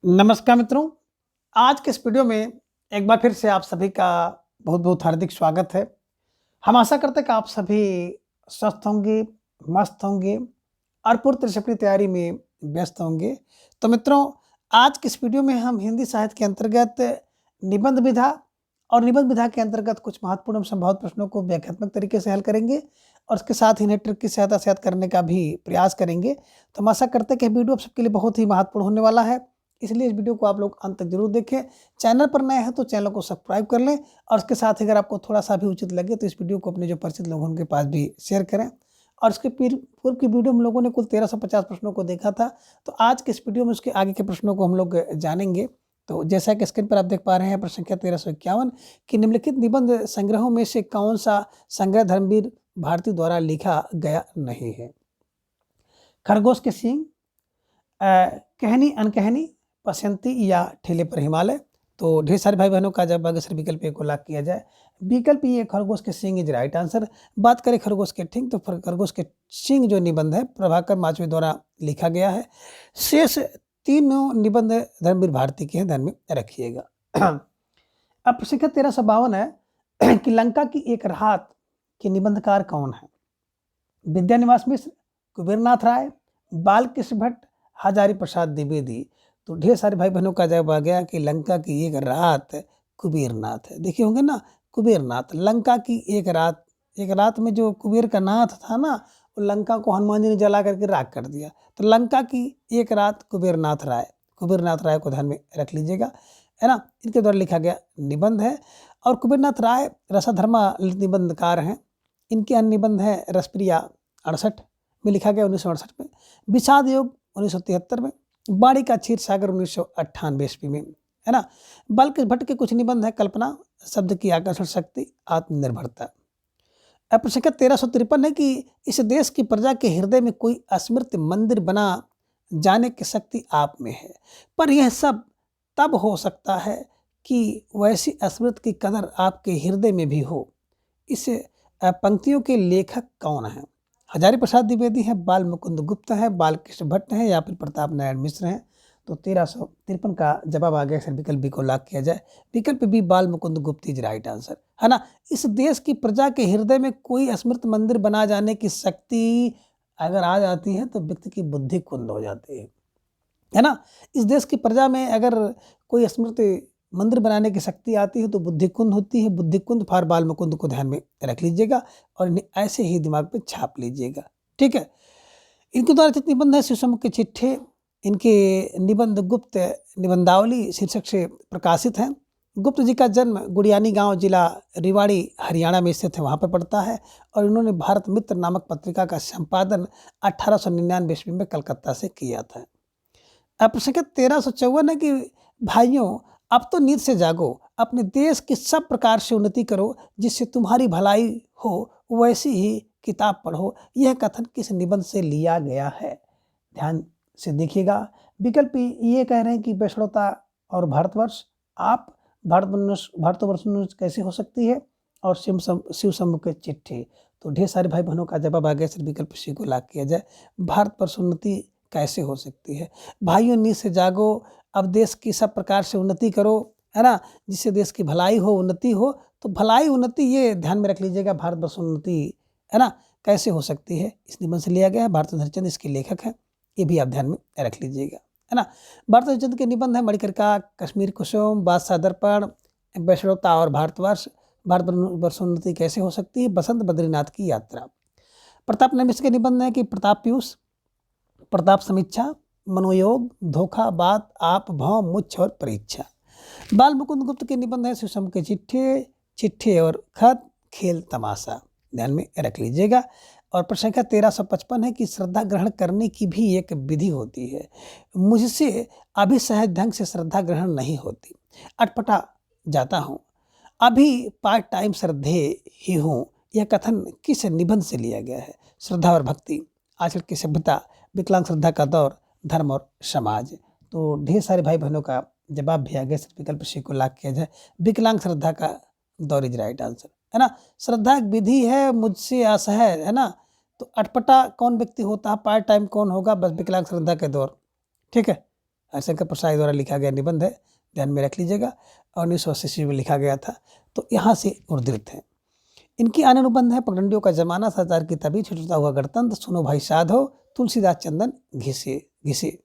नमस्कार मित्रों, आज के इस वीडियो में एक बार फिर से आप सभी का बहुत-बहुत हार्दिक स्वागत है। हम आशा करते हैं कि आप सभी स्वस्थ होंगे, मस्त होंगे और पूरी तरह से अपनी तैयारी में व्यस्त होंगे। तो मित्रों, आज के इस वीडियो में हम हिंदी साहित्य के अंतर्गत निबंध विधा और निबंध विधा के अंतर्गत कुछ महत्वपूर्ण एवं संभावित प्रश्नों को व्याख्यात्मक तरीके से हल करेंगे और उसके साथ ही इन्हें ट्रिक की सहायता से याद करने का भी प्रयास करेंगे। तो हम आशा करते हैं कि वीडियो आप सबके लिए बहुत ही महत्वपूर्ण होने वाला है। इसलिए इस वीडियो को आप लोग अंत तक जरूर देखें। चैनल पर नए हैं तो चैनल को सब्सक्राइब कर लें और उसके साथ ही अगर आपको थोड़ा-सा भी उचित लगे तो इस वीडियो को अपने जो परिचित लोग हैं उनके पास भी शेयर करें। और इसके पूर्व की वीडियो हम लोगों ने कुल 1350 प्रश्नों को देखा था। तो आज के इस वीडियो में उसके आगे के प्रश्नों को हम लोग जानेंगे। तो जैसा कि स्क्रीन पर आप देख पा रहे हैं प्रश्न संख्या 1351 कि निम्नलिखित निबंध संग्रहों में से कौन-सा संग्रह धर्मवीर भारती द्वारा लिखा गया नहीं है? खरगोश के सींग, कहनी अनकहनी, पसंती या ठेले पर हिमालय। तो ढेर सारे भाई बहनों का जब अगर विकल्प ए को लॉक किया जाए, विकल्प ये खरगोश के सींग इज राइट आंसर। बात करें खरगोश के ठिंग, तो खरगोश के सींग जो निबंध है प्रभाकर माचवे द्वारा लिखा गया है। शेष तीनों निबंध धर्मवीर भारती के हैं, ध्यान में रखिएगा। अब प्रश्न संख्या 1352 है कि लंका की एक रात के निबंधकार कौन है? विद्यानिवास मिश्र, कुबेरनाथ राय, बालकृष्ण भट्ट, हजारी प्रसाद द्विवेदी। तो ढेर सारे भाई बहनों का जवाब आ गया कि लंका की एक रात कुबेरनाथ है। देखे होंगे ना, कुबेरनाथ, लंका की एक रात में जो कुबेर का नाथ था ना, वो लंका को हनुमान जी ने जला करके राख कर दिया। तो लंका की एक रात कुबेरनाथ राय को ध्यान में रख लीजिएगा, है ना। इनके द्वारा लिखा गया निबंध है और कुबेरनाथ राय रसाधर्मा निबंधकार हैं। इनके अन्य निबंध हैं रसप्रिया 68 में लिखा गया 1968 में, विषाद योग 1973 में, बाड़ी का क्षीर सागर 1998 ईस्वी में, है ना। बालकृष्ण भट्ट के कुछ निबंध है कल्पना, शब्द की आकर्षण शक्ति, आत्मनिर्भरता। अब प्रश्न 1353 है कि इस देश की प्रजा के हृदय में कोई स्मृति मंदिर बना जाने की शक्ति आप में है, पर यह सब तब हो सकता है कि वैसी स्मृति की कदर आपके हृदय में भी हो। इस पंक्तियों के लेखक कौन हैं? हजारी प्रसाद द्विवेदी हैं, बाल मुकुंद गुप्ता है, बालकृष्ण भट्ट हैं या फिर प्रताप नारायण मिश्र हैं। तो 1353 का जवाब आ गया। विकल्प बी को लॉक किया जाए, विकल्प बी बाल मुकुंद गुप्त इज राइट आंसर, है ना। इस देश की प्रजा के हृदय में कोई स्मृति मंदिर बना जाने की शक्ति अगर आ जाती है तो व्यक्ति की बुद्धि कुंद हो जाती है ना। इस देश की प्रजा में अगर कोई स्मृति मंदिर बनाने की शक्ति आती है तो बुद्धि कुंद होती है। बुद्धि कुंद फार बाल मुकुंद को ध्यान में रख लीजिएगा और इन्हें ऐसे ही दिमाग पे छाप लीजिएगा, ठीक है। इनके द्वारा रचित निबंध है शिवशंभु के चिट्ठे। इनके निबंध गुप्त निबंधावली शीर्षक से प्रकाशित हैं। गुप्त जी का जन्म गुड़ियानी गांव, जिला रेवाड़ी, हरियाणा में स्थित है, वहाँ पर पड़ता है और इन्होंने भारत मित्र नामक पत्रिका का संपादन 1899 ईस्वी में कलकत्ता से किया था। अब प्रश्न 1354 है कि भाइयों अब तो नींद से जागो, अपने देश की सब प्रकार से उन्नति करो, जिससे तुम्हारी भलाई हो, वैसी ही किताब पढ़ो। यह कथन किस निबंध से लिया गया है? ध्यान से देखिएगा। विकल्प ये कह रहे हैं कि वैष्णवता और भारतवर्ष, आप भारतवर्ष कैसे हो सकती है, और शिव शंभु के चिट्ठी। तो ढेर सारे भाई बहनों का जवाब आ गया, सिर्फ विकल्प सी को लॉक किया जाए, भारतवर्ष उन्नति कैसे हो सकती है। भाइयों नींद से जागो, अब देश की सब प्रकार से उन्नति करो, है ना, जिससे देश की भलाई हो, उन्नति हो। तो भलाई उन्नति ये ध्यान में रख लीजिएगा, भारतवर्ष उन्नति, है ना, कैसे हो सकती है, इस निबंध से लिया गया है। भारत हरिश्चंद्र इसके लेखक हैं, ये भी आप ध्यान में रख लीजिएगा, है ना। भारत हरिश्चंद्र के निबंध है मणिकर्णिका, कश्मीर कुसुम, बादशाह दर्पण, वैष्णवता और भारतवर्ष, भारतवर्ष उन्नति कैसे हो सकती है, बसंत बद्रीनाथ की यात्रा। प्रताप नारायण मिश्र के निबंध है कि प्रताप पीयूष, प्रताप समीक्षा, मनोयोग, धोखा, बात, आप, भाव, मुच्छ और परीक्षा। बाल मुकुंद गुप्त के निबंध है शिवशंभु के चिट्ठे और खत, खेल, तमाशा, ध्यान में रख लीजिएगा। और प्रश्न संख्या 1355 है कि श्रद्धा ग्रहण करने की भी एक विधि होती है, मुझसे अभी सहज ढंग से श्रद्धा ग्रहण नहीं होती, अटपटा जाता हूँ, अभी पार्ट टाइम श्रद्धे ही हूँ। यह कथन किस निबंध से लिया गया है? श्रद्धा और भक्ति, आचरण की सभ्यता, विकलांग श्रद्धा का दौर, धर्म और समाज। तो ढेर सारे भाई बहनों का जवाब भी आ गया, विकल्प सी को लॉक किया जाए, विकलांग श्रद्धा का दौर इज राइट आंसर, है ना। श्रद्धा एक विधि है, मुझसे असहज, है ना। तो अटपटा कौन व्यक्ति होता है, पार्ट टाइम कौन होगा, बस विकलांग श्रद्धा के दौर, ठीक है। हरिशंकर प्रसाद द्वारा लिखा गया निबंध है, ध्यान में रख लीजिएगा, और 1980 में लिखा गया था, तो यहाँ से उद्धृत है। इनकी अन्य अनुबंध है पगडंडियों का जमाना, सरदार की तभी, छुटता हुआ गणतंत्र, सुनो भाई साधो, तुलसीदास चंदन घिसे घिसे।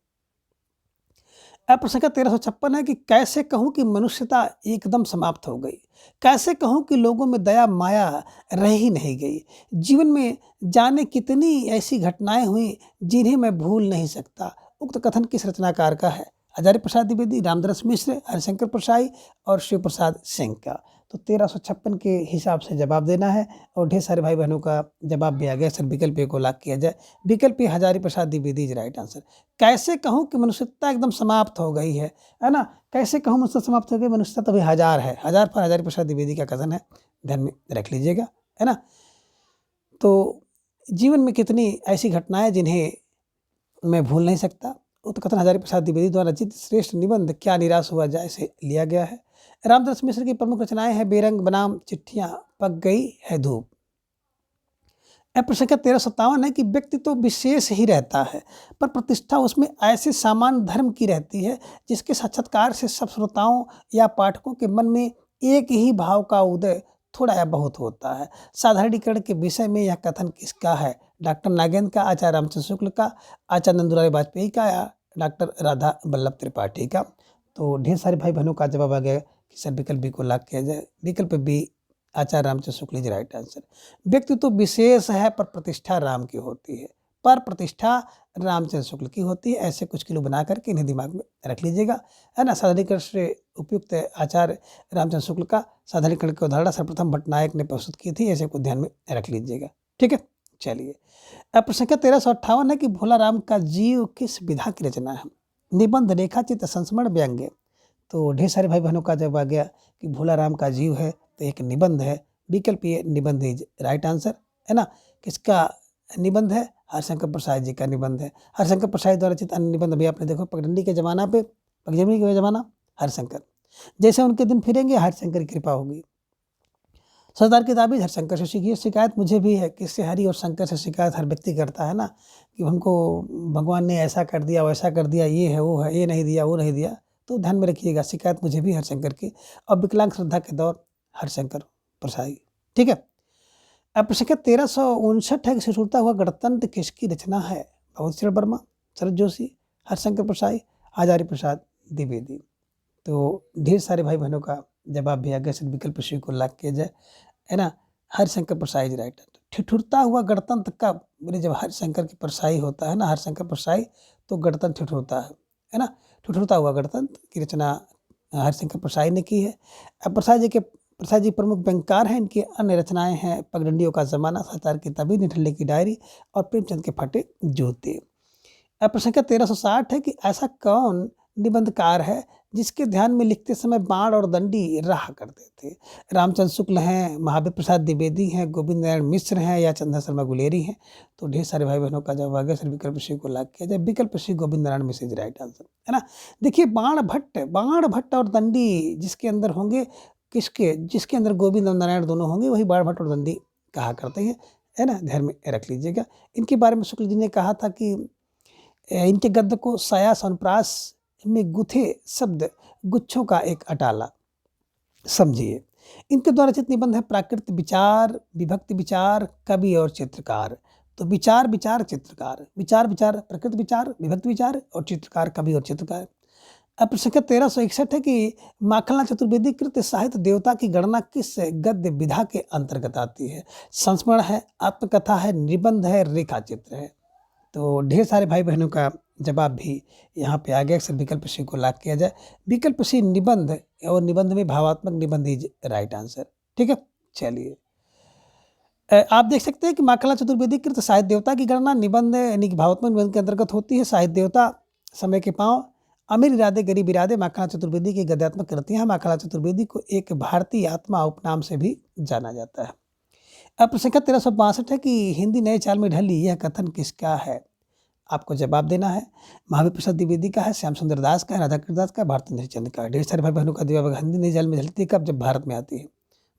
अब प्रश्न का 1356 है कि कैसे कहूँ कि मनुष्यता एकदम समाप्त हो गई, कैसे कहूँ कि लोगों में दया माया रह ही नहीं गई। जीवन में जाने कितनी ऐसी घटनाएं हुई जिन्हें मैं भूल नहीं सकता। उक्त कथन किस रचनाकार का है? हजारी प्रसाद द्विवेदी, रामदास मिश्र, हरिशंकर प्रसाई और शिव प्रसाद सिंह का। तो 1356 के हिसाब से जवाब देना है, और ढेर सारे भाई बहनों का जवाब भी आ गया। सर विकल्प ए को लॉक किया जाए। विकल्प ए Hazari Prasad Dwivedi is right answer. कैसे कहूँ कि मनुष्यता एकदम समाप्त हो गई है ना? कैसे कहूँ मनुष्यता समाप्त हो गई? मनुष्यता तो अभी हजार है, हजार पर हजारी प्रसाद द्विवेदी का कथन है, ध्यान में रख लीजिएगा, है ना। तो जीवन में कितनी ऐसी घटनाएं जिन्हें मैं भूल नहीं सकता। उक्त कथन हजारी प्रसाद द्विवेदी द्वारा रचित श्रेष्ठ निबंध क्या निराश हुआ जाए से लिया गया है। रामदास मिश्र की प्रमुख रचनाएं हैं बेरंग बनाम चिट्ठियां, पक गई है धूप। प्रश्न का 1357 है कि व्यक्ति तो विशेष ही रहता है, पर प्रतिष्ठा उसमें ऐसे सामान्य धर्म की रहती है जिसके साक्षात्कार से सब श्रोताओं या पाठकों के मन में एक ही भाव का उदय थोड़ा या बहुत होता है। साधारणीकरण के विषय में यह कथन किसका है? डॉक्टर नागेंद्र का, आचार्य रामचंद्र शुक्ल का, आचार्य नंदुलाल वाजपेयी का, या डॉक्टर राधा वल्लभ त्रिपाठी का। तो ढेर सारे भाई बहनों का जवाब आ गया कि सर विकल्प बी को लॉक किया जाए। विकल्प B Acharya Ramchandra Shukla is right answer. व्यक्ति तो विशेष है पर प्रतिष्ठा राम की होती है, पर प्रतिष्ठा रामचंद्र शुक्ल की होती है। ऐसे कुछ किलो बना करके इन्हें दिमाग में रख लीजिएगा, है ना। साधारणीकरण से उपयुक्त आचार्य रामचंद्र शुक्ल का साधारणीकरण की अवधारणा सर्वप्रथम भट्टनायक ने प्रस्तुत की थी। ऐसे को ध्यान में रख लीजिएगा, ठीक है। चलिए, अब प्रश्न का 1358 है कि भोला राम का जीव किस विधा की रचना है? निबंध, रेखा चित्र, संस्मरण, व्यंग्य। तो ढेर सारे भाई बहनों का जवाब आ गया कि भोला राम का जीव है तो एक निबंध है। विकल्प ये निबंध इज राइट आंसर, है ना। किसका निबंध है? हरिशंकर प्रसाद जी का निबंध है। हरिशंकर प्रसाद द्वारा रचित अन्य निबंध भी आपने देखो, पगडंडी के जमाना पे, पगजमी के जमाना, हरिशंकर, जैसे उनके दिन फिरेंगे हरिशंकर की कृपा होगी। सरदार की ताबीज, हरिशंकर से सीखिए। शिकायत मुझे भी है, किससे? हरि और शंकर से शिकायत हर व्यक्ति करता है ना, कि हमको भगवान ने ऐसा कर दिया, वैसा कर दिया, ये है वो है, ये नहीं दिया, वो नहीं दिया। तो ध्यान में रखिएगा, शिकायत मुझे भी हरिशंकर की। और विकलांग श्रद्धा के दौर हरिशंकर प्रसाई, ठीक है। अब प्रश्न 1359 है कि सुरता हुआ गणतंत्र किसकी रचना है? भगवती वर्मा, शरद जोशी, हरिशंकर प्रसाई, हजारी प्रसाद द्विवेदी। तो ढेर सारे भाई बहनों का जवाब भी आ गया। विकल्प सी को लॉक किया जाए, है ना। Harishankar Parsai is right. ठिठुरता हुआ गणतंत्र कब? बोले जब हरिशंकर की प्रसाई होता है ना, हरिशंकर प्रसाई, तो गणतंत्र ठिठुरता है ना। ठिठुरता हुआ गणतंत्र की रचना हरिशंकर प्रसाई ने की है। अब प्रसाद जी प्रमुख व्यंगकार हैं। इनकी अन्य रचनाएं हैं पगडंडियों का जमाना, सरदार की तबीयत, निठल्ले की डायरी और प्रेमचंद के फटे जूते। अब प्रश्न का 1360 है कि ऐसा कौन निबंधकार है जिसके ध्यान में लिखते समय बाण और दंडी रहा करते थे? रामचंद्र शुक्ल हैं, महावीर प्रसाद द्विवेदी हैं, गोविंद नारायण मिश्र हैं, या चंद्र शर्मा गुलेरी हैं। तो ढेर सारे भाई बहनों का जवाब आ गया। सर विकल्प सी को लॉक किया जाए। विकल्प सी Govind Narayan Mishra is right answer, है ना। देखिए, बाण भट्ट और दंडी जिसके अंदर होंगे, जिसके अंदर गोविंद और नारायण दोनों होंगे, वही बाण भट्ट और दंडी कहा करते हैं, है ना। ध्यान में रख लीजिएगा। इनके बारे में शुक्ल जी ने कहा था कि इनके गद्य को सायास अनुप्रास में गुथे शब्द गुच्छों का एक अटाला समझिए। इनके द्वारा रचित निबंध है प्राकृत विचार, विभक्ति विचार, कवि और चित्रकार। तो विचार चित्रकार, विचार प्रकृति विचार, विभक्ति विचार, और चित्रकार कवि और चित्रकार। अब प्रश्न 1361 है कि माखनलाल चतुर्वेदी कृत साहित्य देवता की गणना किस गद्य विधा के अंतर्गत आती है? संस्मरण है, आत्मकथा है, निबंध है, रेखा चित्र है। तो ढेर सारे भाई बहनों का जवाब भी यहाँ पे आ गया। अक्सर विकल्प सी को लॉक किया जाए। विकल्प सी निबंध, और निबंध में भावात्मक निबंध इज राइट आंसर, ठीक है। चलिए, आप देख सकते हैं कि माखनलाल चतुर्वेदी कृत साहित्य देवता की गणना निबंध यानी कि भावात्मक निबंध के अंतर्गत होती है। साहित्य देवता, समय के पाँव, अमीर इरादे गरीब इरादे माखनलाल चतुर्वेदी की गद्यात्मक कृतियाँ। माखनलाल चतुर्वेदी को एक भारतीय आत्मा उपनाम से भी जाना जाता है। अब प्रश्न 1362 है कि हिंदी नए चाल में ढली, यह कथन किसका है? आपको जवाब देना है। महावीर प्रसाद द्विवेदी का है, श्याम सुंदर दास का है, राधाकृष्ण दास का, भारतेंद्र चंद्र का। ढेर सारे भाई बहनों का जवाब हिंदी नई चाल में ढलती है कब? जब भारत में आती है।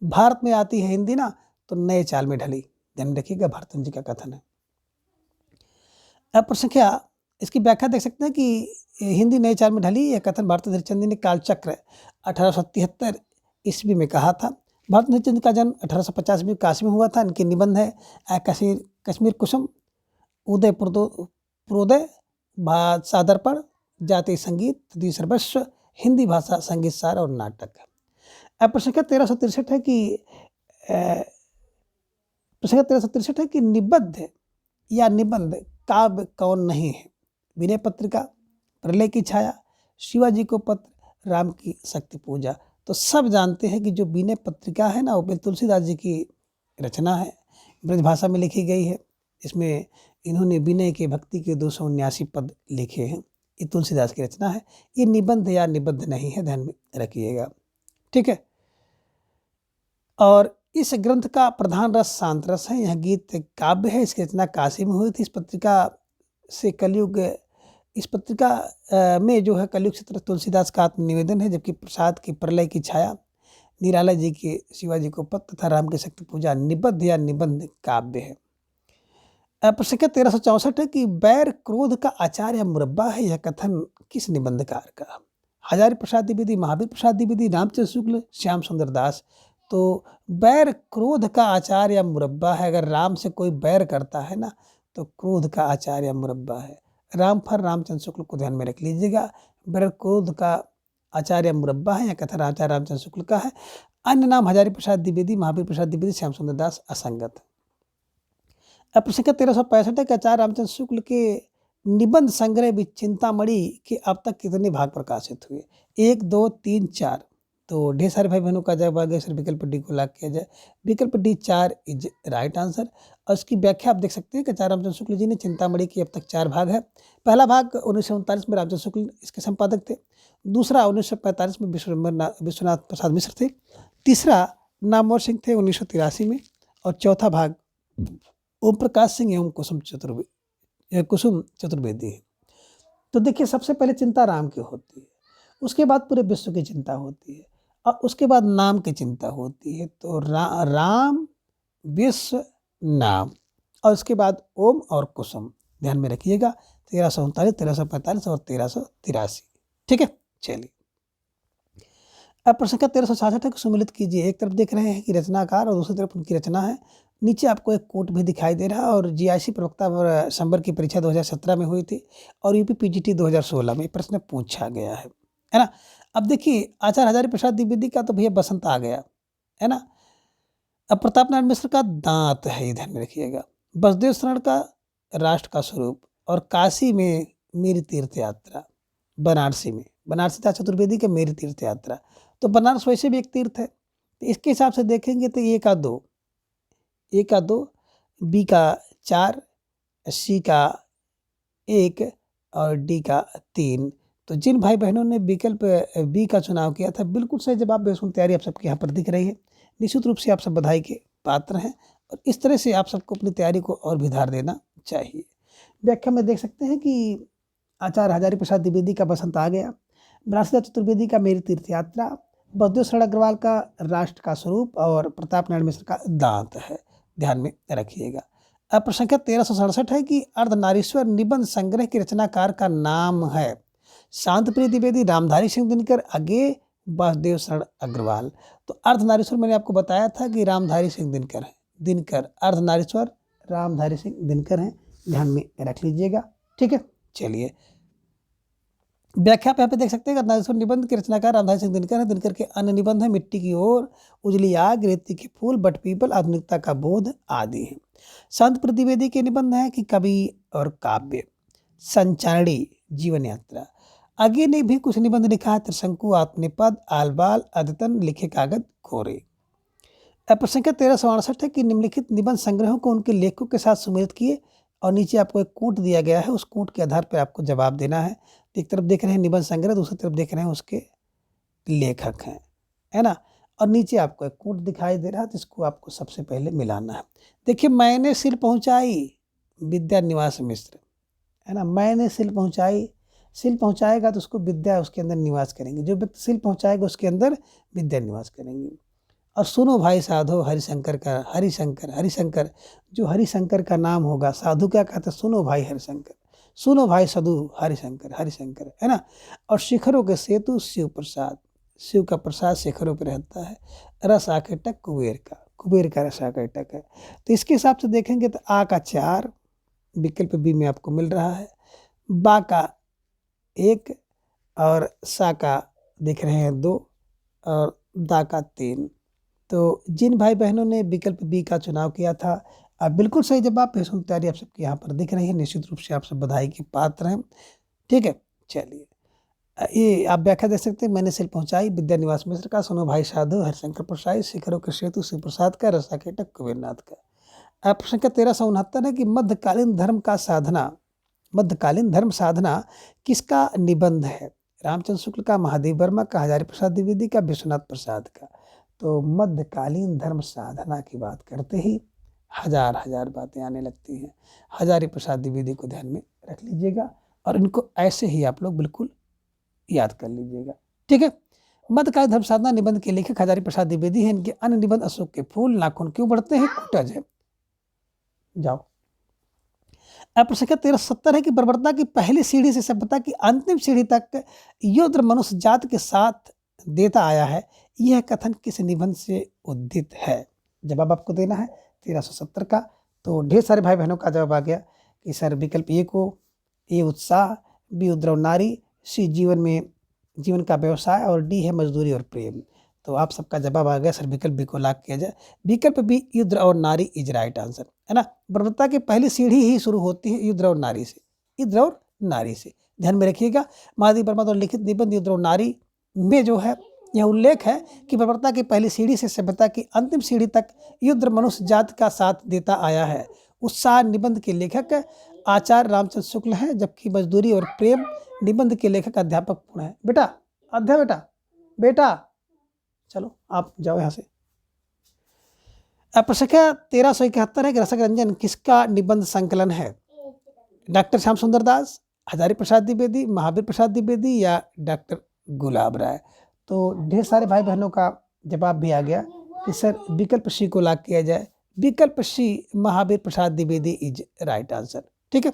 भारत में आती है हिंदी ना, तो नए चाल में ढली, ध्यान रखिएगा। भारतेंद्र जी का कथन है। अब प्रश्न क्या, इसकी व्याख्या देख सकते हैं कि हिंदी नए चाल में ढली। यह कथन भारत हरिश्चंद्र ने कालचक्र 1873 ईस्वी में कहा था। भारत हरिश्चंद्र का जन्म 1850 में काशी में हुआ था। इनके निबंध है कश्मीर कश्मीर कुसुम, उदय पूर्वोदय, सादरपण, जातीय संगीत, द्वि सर्वस्व, हिंदी भाषा संगीत सार और नाटक। अब प्रश्न संख्या 1363 है कि निबद्ध या निबंध काव्य कौन नहीं है? विनय पत्रिका, प्रलय की छाया, शिवाजी को पत्र, राम की शक्ति पूजा। तो सब जानते हैं कि जो विनय पत्रिका है ना, वो तुलसीदास जी की रचना है, ब्रजभाषा में लिखी गई है। इसमें इन्होंने विनय के भक्ति के 279 पद लिखे हैं। ये तुलसीदास की रचना है। ये निबंध या निबद्ध नहीं है, ध्यान में रखिएगा, ठीक है। और इस ग्रंथ का प्रधान रस शांत रस है। यह गीत काव्य है। इसकी रचना काशी में हुई थी। इस पत्रिका में जो है कलयुग से तुलसीदास का आत्मनिवेदन है, जबकि प्रसाद की प्रलय की छाया, निराला जी के शिवाजी को पत्र तथा राम की शक्ति पूजा निबद्ध या निबंध काव्य है। प्रश्न 1364 है कि बैर क्रोध का आचार्य मुरब्बा है। यह कथन किस निबंधकार का? हजारी प्रसाद द्विवेदी, महावीर प्रसाद द्विवेदी, रामचंद्र शुक्ल, श्याम सुंदर दास। तो बैर क्रोध का आचार्य मुरब्बा है। अगर राम से कोई बैर करता है ना, तो क्रोध का आचार्य मुरब्बा है। रामफल रामचंद्र शुक्ल को ध्यान में रख लीजिएगा। बैर क्रोध का आचार्य मुरब्बा है। यह कथन आचार्य रामचंद्र शुक्ल का है। अन्य नाम हजारी प्रसाद द्विवेदी, महावीर प्रसाद द्विवेदी, श्याम सुंदर दास असंगत। अब प्रश्न 1365 है कि आचार्य रामचंद्र शुक्ल के निबंध संग्रह भी चिंतामणि के अब तक कितने भाग प्रकाशित हुए? 1, 2, 3, 4। तो ढेर सारे भाई बहनों का जवाब है, विकल्प डी को लॉक किया जाए। विकल्प डी 4 इज राइट आंसर। और इसकी व्याख्या आप देख सकते हैं कि आचार्य रामचंद्र शुक्ल जी ने चिंतामणि की अब तक 4 भाग है। पहला भाग 1939 में रामचंद्र शुक्ल इसके संपादक थे। दूसरा 1945 में विश्वनाथ प्रसाद मिश्र थे। तीसरा नामवर सिंह थे 1983 में। और चौथा भाग ओम प्रकाश सिंह एवं कुसुम चतुर्वेदी है। तो देखिए, सबसे पहले चिंता राम की होती है, उसके बाद पूरे विश्व की चिंता होती है, और उसके बाद नाम की चिंता होती है। तो राम, विश्व, नाम, और उसके बाद ओम और कुसुम। ध्यान में रखिएगा। 1339, 1345 और 1383। ठीक है, चलिए अब प्रश्न का 1366 को सम्मिलित कीजिए। एक तरफ देख रहे हैं कि रचनाकार और दूसरी तरफ उनकी रचना है। नीचे आपको एक कोट भी दिखाई दे रहा है। और जीआईसी प्रवक्ता संबर की परीक्षा 2017 में हुई थी और यूपी पीजीटी 2016 में प्रश्न पूछा गया है ना। अब देखिए, आचार्य हजारी प्रसाद द्विवेदी का तो भैया बसंत आ गया है ना। अब प्रताप नारायण मिश्र का दांत है, ध्यान में रखिएगा। बसदेव शरण का राष्ट्र का स्वरूप, और काशी में मेरी तीर्थ यात्रा, बनारसी दास चतुर्वेदी के मेरी तीर्थ यात्रा। तो बनारस वैसे भी एक तीर्थ है। तो इसके हिसाब से देखेंगे तो ए का 2, बी का 4, सी का 1 और डी का 3। तो जिन भाई बहनों ने विकल्प बी का चुनाव किया था, बिल्कुल सही जवाब। बेसुन तैयारी आप सबके यहाँ पर दिख रही है। निश्चित रूप से आप सब बधाई के पात्र हैं, और इस तरह से आप सबको अपनी तैयारी को और भी धार देना चाहिए। व्याख्या में देख सकते हैं कि आचार्य हजारी प्रसाद द्विवेदी का बसंत आ गया, बनारसी दास चतुर्वेदी का मेरी तीर्थ यात्रा, बसदेव शरण अग्रवाल का राष्ट्र का स्वरूप, और प्रताप नारायण मिश्र का दांत है। ध्यान में रखिएगा। अब प्रश्न संख्या 1367 है कि अर्धनारीश्वर निबंध संग्रह के रचनाकार का नाम है? शांतप्रिय द्विवेदी, रामधारी सिंह दिनकर, आगे बसदेव शरण अग्रवाल। तो अर्धनारीश्वर मैंने आपको बताया था कि रामधारी सिंह दिनकर है। दिनकर अर्धनारीश्वर रामधारी सिंह दिनकर हैं। ध्यान में रख लीजिएगा। ठीक है, चलिए व्याख्या पे यहाँ पे देख सकते हैं। अर्धनारीश्वर निबंध के रचनाकार रामधारी सिंह दिनकर है। दिनकर के अन्य निबंध है मिट्टी की ओर, उजली आग, रेती के फूल, बट पीपल, आधुनिकता का बोध आदि हैं। शांतप्रिय द्विवेदी के निबंध है कि कवि और काव्य, संचारणी, जीवन यात्रा। आगे ने भी कुछ निबंध लिखा है। त्रिशंकु, आत्मनिपद, आलबाल, अद्यतन, लिखे कागज, कोरे। प्रश्न संख्या 1368 है कि निम्नलिखित निबंध संग्रहों को उनके लेखकों के साथ सम्मिलित किए, और नीचे आपको एक कूट दिया गया है। उस कूट के आधार पर आपको जवाब देना है। एक तरफ देख रहे हैं निबंध संग्रह, दूसरी तरफ देख रहे हैं उसके लेखक हैं, है ना। और नीचे आपको एक कूट दिखाई दे रहा है, तो इसको आपको सबसे पहले मिलाना है। देखिए, मैंने सिल पहुंचाई, विद्या निवास मिश्र, है ना। मैंने सिल पहुंचाई, सिल पहुंचाएगा तो उसको विद्या उसके अंदर निवास करेंगे। जो व्यक्ति सिल पहुंचाएगा उसके अंदर विद्या निवास करेंगे। और सुनो भाई साधो हरिशंकर का, हरिशंकर जो हरिशंकर का नाम होगा, साधु क्या कहते हैं? सुनो भाई हरिशंकर। सुनो भाई साधु हरिशंकर हरिशंकर, है ना। और शिखरों के सेतु शिव प्रसाद, शिव का प्रसाद शिखरों पर रहता है। रस आके टक कुबेर का रस आके टक है। तो इसके हिसाब से देखेंगे तो आ का 4 विकल्प बी में आपको मिल रहा है, बा का 1 और सा का देख रहे हैं 2 और दा का 3। तो जिन भाई बहनों ने विकल्प बी का चुनाव किया था, अब बिल्कुल सही जवाब पेश तैयारी आप सबके यहाँ पर दिख रही है। निश्चित रूप से आप सब बधाई के पात्र हैं। ठीक है, चलिए ये आप व्याख्या दे सकते हैं। मैंने सिल पहुंचाई विद्या निवास मिश्र का, सुनो भाई साधु हरिशंकर प्रसाद, शिखरों के सेतु शिव प्रसाद का, रसा के टक कुबेरनाथ का। प्रश्न का 1369 है कि मध्यकालीन धर्म का साधना, मध्यकालीन धर्म साधना किसका निबंध है? रामचंद्र शुक्ल का, महादेव वर्मा का, हजारी प्रसाद द्विवेदी का, विश्वनाथ प्रसाद का। तो मध्यकालीन धर्म साधना की बात करते ही हजार हजार बातें आने लगती हैं। हजारी प्रसाद द्विवेदी को ध्यान में रख लीजिएगा और इनको ऐसे ही आप लोग बिल्कुल याद कर लीजिएगा। ठीक है, मध्यकालीन धर्म साधना निबंध के लेखक हजारी प्रसाद द्विवेदी हैं। इनके अन्य निबंध अशोक के फूल, नाखून क्यों बढ़ते हैं, कुटज है। जाओ। प्रश्न 1370 है कि बर्बरता की पहली सीढ़ी से सभ्यता की अंतिम सीढ़ी तक युद्ध मनुष्य जात के साथ देता आया है, यह कथन किस निबंध से उद्धित है? जवाब आपको देना है 1370 का। तो ढेर सारे भाई बहनों का जवाब आ गया कि सर विकल्प ए को, ए उत्साह, बी उद्रव नारी, सी जीवन का व्यवसाय और डी है मजदूरी और प्रेम। तो आप सबका जवाब आ गया सर विकल्प बी को लॉक किया जाए। विकल्प बी युद्ध और नारी इज राइट आंसर, है ना। बर्बरता की पहली सीढ़ी ही शुरू होती है युद्ध और नारी से, युद्ध और नारी से, ध्यान में रखिएगा। महादेव वर्मा द्वारा लिखित निबंध युद्ध और नारी में जो है यह उल्लेख है कि बर्बरता की पहली सीढ़ी से सभ्यता की अंतिम सीढ़ी तक युद्ध मनुष्य जात का साथ देता आया है। उत्साह निबंध के लेखक आचार्य रामचंद्र शुक्ल हैं, जबकि मजदूरी और प्रेम निबंध के लेखक अध्यापक पूर्ण है। बेटा अध्याय बेटा चलो आप जाओ यहाँ से। प्रश्न 1371 है कि रसक रंजन किसका निबंध संकलन है? डॉक्टर श्याम सुंदर दास, हजारी प्रसाद द्विवेदी, महावीर प्रसाद द्विवेदी या डॉक्टर गुलाब राय। तो ढेर सारे भाई बहनों का जवाब भी आ गया कि सर विकल्प सी को लॉक किया जाए। विकल्प सी Mahavir Prasad Dwivedi is right answer. ठीक है,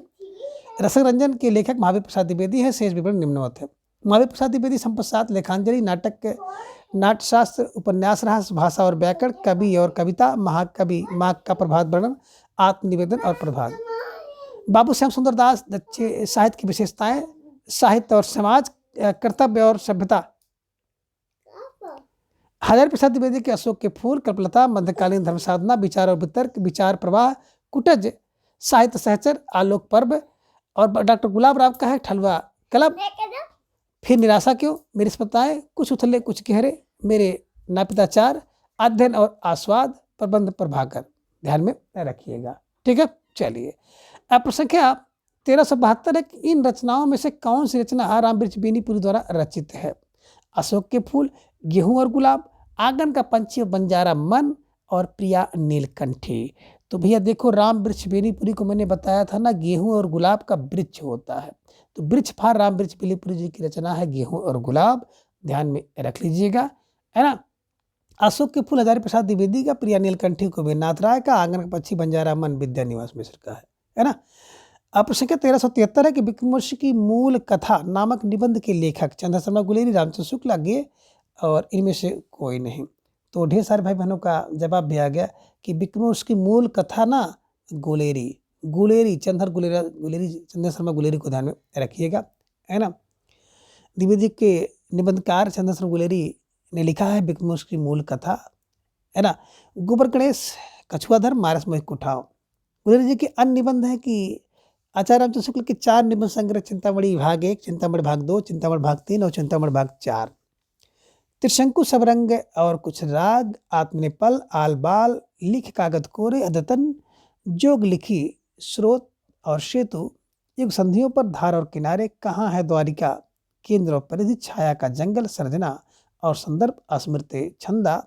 रसक रंजन के लेखक महावीर प्रसाद द्विवेदी है। शेष विवरण निम्नवत है। महावीर प्रसाद द्विवेदी संपत 7, लेखांजलि, नाटक, नाट्यशास्त्र, उपन्यास, रहस्य, भाषा और व्याकरण, कवि और कविता, महाकवि, माँ का प्रभात वर्णन, आत्मनिवेदन और प्रभात। बाबू श्याम सुंदर दास साहित्य की विशेषताएं, साहित्य और समाज, कर्तव्य और सभ्यता। हजारी प्रसाद द्विवेदी के अशोक के फूल, कल्पलता, मध्यकालीन धर्म साधना, विचार और वितर्क, विचार प्रवाह, कुटज, साहित्य सहचर, आलोक पर्व। और डॉक्टर गुलाब राव का है ठलुआ क्लब, फिर निराशा क्यों, मेरी स्पताएं, कुछ उथले कुछ गहरे, मेरे नापिताचार, अध्ययन और आस्वाद, प्रबंध प्रभाकर। ध्यान में रखिएगा। ठीक है, चलिए। प्रश्न 1372 है कि इन रचनाओं में से कौन सी रचना रामवृक्ष बेनीपुरी द्वारा रचित है? अशोक के फूल, गेहूं और गुलाब, आंगन का पंछी और बंजारा मन, और प्रिया नीलकंठी। तो भैया देखो, रामवृक्ष बेनीपुरी को मैंने बताया था ना, गेहूं और गुलाब का वृक्ष होता है। तो वृक्ष फार रामवृक्ष बेनीपुरी जी की रचना है गेहूं और गुलाब, ध्यान में रख लीजिएगा, है ना। अशोक के फूल हजारी प्रसाद द्विवेदी का, प्रिया नीलकंठी कुबेरनाथ राय का, आंगन का पक्षी बंजारा मन विद्या निवास मिश्र का है ना। प्रश्न 1373 है कि विक्रमोर्वशी की मूल कथा नामक निबंध के लेखक चंद्र शर्मा गुलेरी, रामचंद्र शुक्ला, गे और इनमें से कोई नहीं। तो ढेर सारे भाई बहनों का जवाब भी आ गया कि विक्रमोर्वशी की मूल कथा ना गुलेरी चंद्र शर्मा गुलेरी को ध्यान में रखिएगा, है ना। द्विवेदी के निबंधकार चंद्र शर्मा गुलेरी ने लिखा है विक्रमोर्वशी की मूल कथा, है ना। गोबर गणेश, कछुआधर, मारस मोहित कुठाव। गुलेरी जी के अन्य निबंध है कि आचार्य रामचंद्र शुक्ल के 4 निबंध संग्रह, चिंतामणि भाग 1, चिंतामणि भाग 2, चिंतामणि भाग 3 और चिंतामणि भाग 4। त्रिशंकु, सबरंग और कुछ राग, आत्मनेपल, आलबाल, लिख कागज कोरे, अद्यतन, जोग लिखी, स्रोत और सेतु, युग संधियों पर, धार और किनारे, कहाँ है द्वारिका, केंद्र और परिधि, छाया का जंगल, सर्जना और संदर्भ, अस्मृति, छंदा,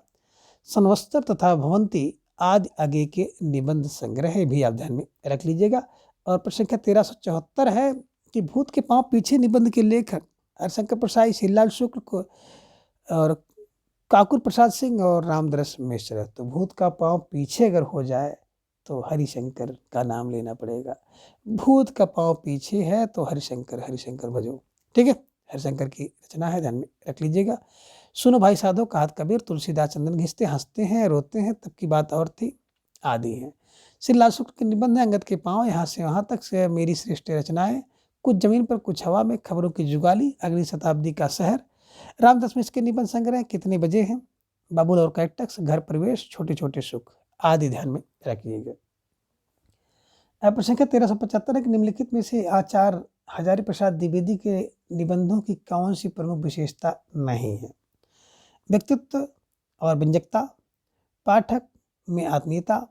संवत्सर तथा भवंती आदि आगे के निबंध संग्रह भी आप ध्यान में रख लीजिएगा। और प्रश्न 1374 है कि भूत के पांव पीछे निबंध के लेखक हरिशंकर प्रसाद, श्रीलाल शुक्ल को और काकुर प्रसाद सिंह और रामदरस मिश्र। तो भूत का पांव पीछे अगर हो जाए तो हरिशंकर का नाम लेना पड़ेगा। भूत का पाँव पीछे है तो हरिशंकर हरिशंकर भजो। ठीक है, हरिशंकर की रचना है, ध्यान में रख लीजिएगा। सुनो भाई साधो कहत कबीर, तुलसीदास चंदन घिसते, हंसते हैं रोते हैं तब की बात और थी, आदि है। श्री लाल शुक्ल के निबंध है अंगद के पाँव, यहाँ से वहाँ तक से मेरी श्रेष्ठ रचनाएं। कुछ जमीन पर कुछ हवा में, खबरों की जुगाली, अगली शताब्दी का शहर। रामदास मिश्र के निबंध संग्रह, कितने बजे हैं, बाबुल और कैटक्स, घर प्रवेश, छोटे छोटे सुख, आदि ध्यान में रखिएगा। प्रश्न संख्या 1375 है कि निम्नलिखित में से आचार्य हजारी प्रसाद द्विवेदी के निबंधों की कौन सी प्रमुख विशेषता नहीं है। व्यक्तित्व और व्यंजकता, पाठक में आत्मीयता,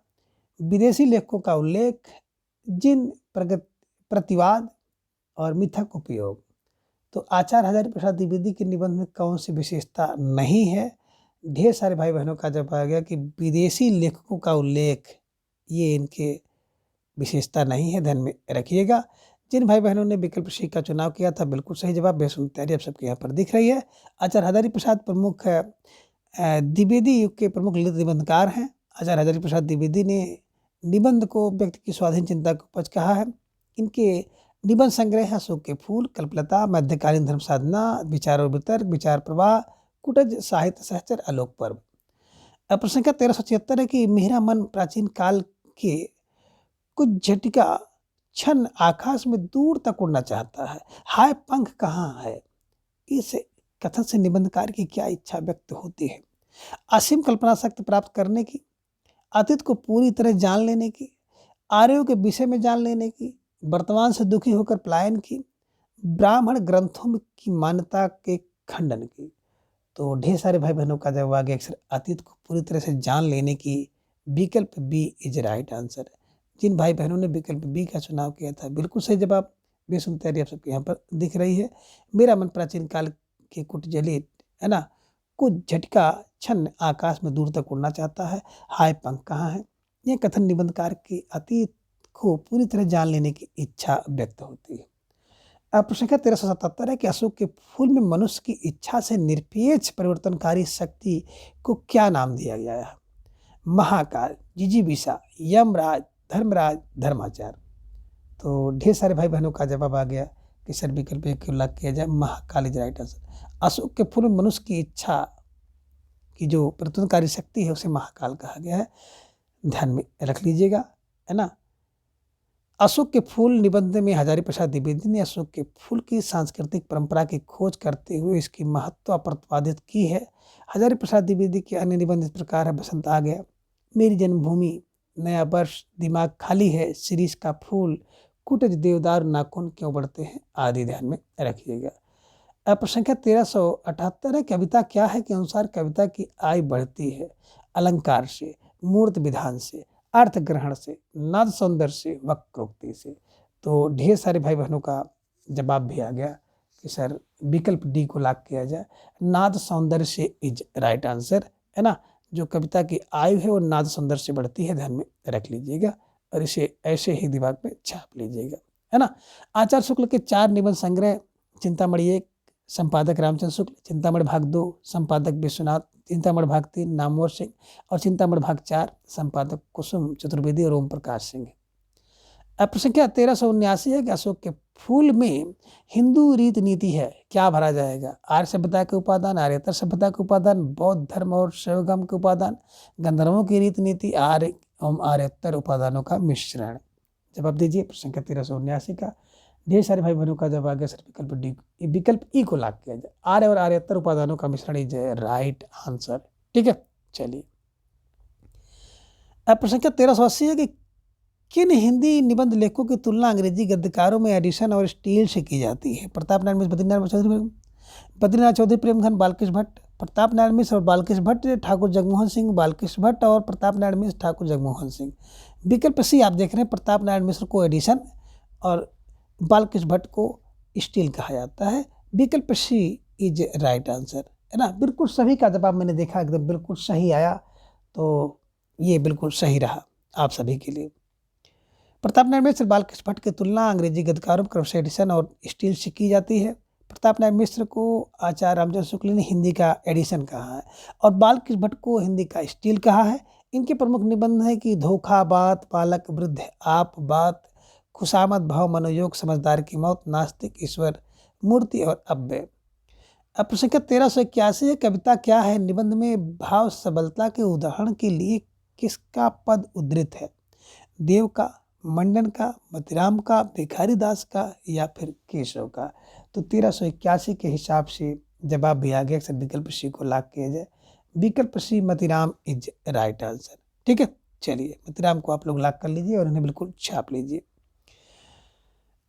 विदेशी लेखकों का उल्लेख, जिन प्रतिवाद और मिथक उपयोग। तो आचार्य हजारी प्रसाद द्विवेदी के निबंध में कौन सी विशेषता नहीं है। ढेर सारे भाई बहनों का जवाब आ गया कि विदेशी लेखकों का उल्लेख, ये इनके विशेषता नहीं है, ध्यान में रखिएगा। जिन भाई बहनों ने विकल्प सी का चुनाव किया था बिल्कुल सही जवाब, बेसुध तैयारी आप सबके यहाँ पर दिख रही है। आचार्य हजारी प्रसाद प्रमुख द्विवेदी युग के प्रमुख ललित निबंधकार हैं। आचार्य हजारी प्रसाद द्विवेदी ने निबंध को व्यक्ति की स्वाधीन चिंता को उपज कहा है। इनके निबंध संग्रह है अशोक के फूल, कल्पलता, मध्यकालीन धर्म साधना, विचार और वितर्क, विचार प्रवाह, कुटज, साहित्य सहचर, आलोक पर्व। प्रश्न संख्या 1376 है कि मेरा मन प्राचीन काल के कुछ झटिका क्षण आकाश में दूर तक उड़ना चाहता है, हाय पंख कहाँ है। इस कथन से निबंधकार की क्या इच्छा व्यक्त होती है। असीम कल्पना शक्ति प्राप्त करने की, अतीत को पूरी तरह जान लेने की, आर्यों के विषय में जान लेने की, वर्तमान से दुखी होकर पलायन की, ब्राह्मण ग्रंथों में की मान्यता के खंडन की। तो ढेर सारे भाई बहनों का जवाब आ गया अक्सर अतीत को पूरी तरह से जान लेने की, विकल्प बी इज राइट आंसर। जिन भाई बहनों ने विकल्प बी का चुनाव किया था बिल्कुल सही जवाब, बेसुध तैयारी आप सबके यहाँ पर दिख रही है। मेरा मन प्राचीन काल के कुट जले, है ना, कुछ झटका क्षण आकाश में दूर तक उड़ना चाहता है, हाय पंख कहाँ है। यह कथन निबंधकार की अतीत को पूरी तरह जान लेने की इच्छा व्यक्त होती है। प्रश्न संख्या 1377 है कि अशोक के फूल में मनुष्य की इच्छा से निरपेक्ष परिवर्तनकारी शक्ति को क्या नाम दिया गया है। महाकाल, जिजीविषा, यमराज, धर्मराज, धर्माचार। तो ढेर सारे भाई बहनों का जवाब आ गया कि सर विकल्प एक उल्लेख किया जाए, Mahakal is right answer. Ashok के फूल में मनुष्य की इच्छा की जो परिवर्तनकारी शक्ति है उसे महाकाल कहा गया है, ध्यान में रख लीजिएगा, है ना। अशोक के फूल निबंध में हजारी प्रसाद द्विवेदी ने अशोक के फूल की सांस्कृतिक परंपरा की खोज करते हुए इसकी महत्व प्रतिपादित की है। हजारी प्रसाद द्विवेदी के अन्य निबंध इस प्रकार है, बसंत आ गया, मेरी जन्मभूमि, नया वर्ष, दिमाग खाली है, शिरीष का फूल, कुटज, देवदार, नाखून क्यों बढ़ते हैं, आदि ध्यान में रखिएगा। प्रश्न संख्या 1378 है, कविता क्या है के अनुसार कविता की आयु बढ़ती है अलंकार से, मूर्त विधान से, अर्थ ग्रहण से, नाद सौंदर्य से, वक्रोक्ति से। तो ढेर सारे भाई बहनों का जवाब भी आ गया कि सर विकल्प डी को लॉक किया जाए, नाद सौंदर्य से इज राइट आंसर, है ना। जो कविता की आयु है वो नाद सौंदर्य से बढ़ती है, ध्यान में रख लीजिएगा और इसे ऐसे ही दिमाग में छाप लीजिएगा, है ना। आचार्य शुक्ल के 4 निबंध संग्रह, चिंतामणि 1 संपादक रामचंद्र शुक्ल, चिंतामणि भाग 2 संपादक विश्वनाथ, चिंतामणि भाग 3 नामवर सिंह और चिंतामणि भाग 4 संपादक कुसुम चतुर्वेदी और ओम प्रकाश सिंह। प्रश्न संख्या 1379 है कि अशोक के फूल में हिंदू रीत नीति है, क्या भरा जाएगा। आर्य सभ्यता के उपादान, आर्यतर सभ्यता के उपादान, बौद्ध धर्म और शैवगम के उपादान, गंधर्वों की रीत नीति, आर्य एवं आर्यतर उपादानों का मिश्रण। जवाब दीजिए प्रश्न संख्या 1379 का। ढेर सारे भाई बहनों का जवाब आ गया सर विकल्प डी, विकल्प ई को लॉक किया जाए, आर्य और आर्यतर उपादानों का मिश्रण इज राइट आंसर। ठीक है, चलिए। प्रश्न संख्या 1380 है कि किन हिंदी निबंध लेखकों की तुलना अंग्रेजी गद्यकारों में एडिशन और स्टील से की जाती है। प्रताप नारायण मिश्र, बद्रीनाथ चौधरी, प्रेमघन, बालकृष्ण भट्ट, प्रताप नारायण मिश्र और बालकृष्ण भट्ट, ठाकुर जगमोहन सिंह, बालकृष्ण भट्ट और प्रताप नारायण मिश्र, ठाकुर जगमोहन सिंह। विकल्प सी आप देख रहे हैं, प्रताप नारायण मिश्र को एडिशन और बालकृष्ण भट्ट को स्टील कहा जाता है। विकल्प सी इज राइट आंसर, है ना। बिल्कुल सभी का जवाब मैंने देखा एकदम बिल्कुल सही आया, तो ये बिल्कुल सही रहा आप सभी के लिए। प्रताप नारायण मिश्र, बालकृष्ण भट्ट की तुलना अंग्रेजी गद्यकारों क्रमशः एडिशन और स्टील से की जाती है। प्रताप नारायण मिश्र को आचार्य रामचंद्र शुक्ल ने हिंदी का एडिशन कहा है और बालकृष्ण भट्ट को हिंदी का स्टील कहा है। इनके प्रमुख निबंध हैं कि धोखा बात, बालक वृद्ध आप बात, खुशामद भाव, मनोयोग, समझदार की मौत, नास्तिक, ईश्वर, मूर्ति और अव्यय। अब प्रश्न संख्या 1381 है, कविता क्या है? निबंध में भाव सबलता के उदाहरण के लिए किसका पद उद्धृत है? देव का, मंडन का, मतिराम का, भिखारी दास का या फिर केशव का? तो 1381 के हिसाब से जवाब भी आ गया। अक्सर विकल्प सी को लॉक किया जाए। विकल्प सी मतिराम इज राइट आंसर। ठीक है, चलिए मतिराम को आप लोग लॉक कर लीजिए और इन्हें बिल्कुल छाप लीजिए।